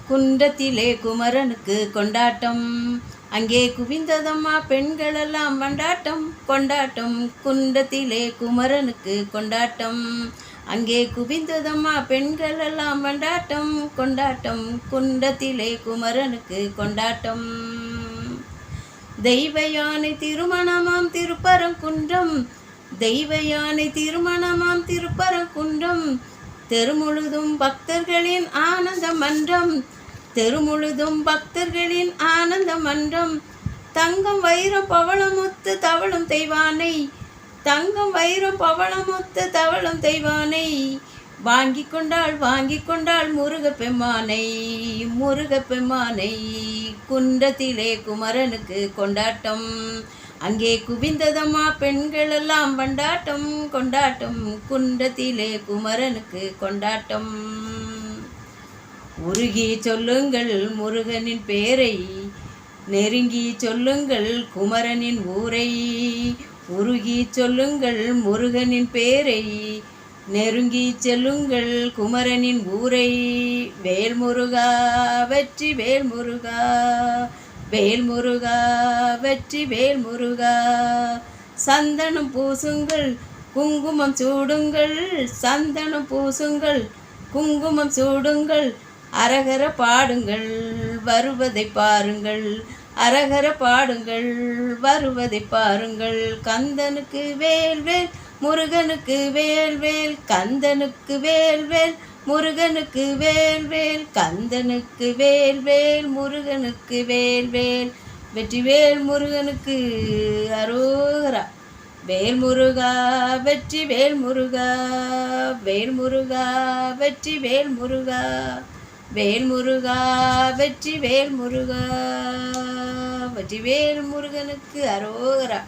குன்றத்திலே குமரனுக்கு கொண்டாட்டம், அங்கே குவிந்ததம்மா பெண்களெல்லாம் கொண்டாட்டம் கொண்டாட்டம். குன்றத்திலே குமரனுக்கு கொண்டாட்டம், அங்கே குவிந்ததம்மா பெண்களெல்லாம் கொண்டாட்டம் கொண்டாட்டம். குன்றத்திலே குமரனுக்கு கொண்டாட்டம். தெய்வ யானை திருமணமாம் திருப்பரங்குன்றம், தெய்வ யானை திருமணமாம் திருப்பரங்குன்றம். தெருமுழுதும் பக்தர்களின் ஆனந்த மன்றம், தெருமுழுதும் பக்தர்களின் ஆனந்த மன்றம். தங்கம் வைரம் பவளமுத்து தவளும் தெய்வானை, தங்கம் வைரம் பவளமுத்து தவளும் தெய்வானை. வாங்கி கொண்டாள் முருக பெம்மானை, முருக பெம்மானை. குன்றத்திலே குமரனுக்கு கொண்டாட்டம், அங்கே குவிந்ததம்மா பெண்களெல்லாம் கொண்டாட்டம் கொண்டாட்டம். குன்றத்திலே குமரனுக்கு கொண்டாட்டம். உருகி சொல்லுங்கள் முருகனின் பேரை, நெருங்கி சொல்லுங்கள் குமரனின் ஊரை. உருகி சொல்லுங்கள் முருகனின் பேரை, நெருங்கி செல்லுங்கள் குமரனின் ஊரை. வேல்முருகா வெற்றி வேல்முருகா, வேல்முருகா வெற்றி வேல்முருகா. சந்தனம் பூசுங்கள் குங்குமம் சூடுங்கள், சந்தனம் பூசுங்கள் குங்குமம் சூடுங்கள். அரகர பாடுங்கள் வருவதை பாருங்கள், அரகர பாடுங்கள் வருவதை பாருங்கள். கந்தனுக்கு வேல் வேல் முருகனுக்கு வேல் வேல், கந்தனுக்கு வேல் வேல் முருகனுக்கு வேல் வேல். கந்தனுக்கு வேல் வேல் முருகனுக்கு வேல் வேல். வெற்றி வேல் முருகனுக்கு அரோகரா. வேல் முருகா வெற்றி வேல் முருகா, வேல் முருகா வெற்றி வேல் முருகா, வேல் முருகா வெற்றி வேல் முருகா. வெற்றி வேல் முருகனுக்கு அரோகரா.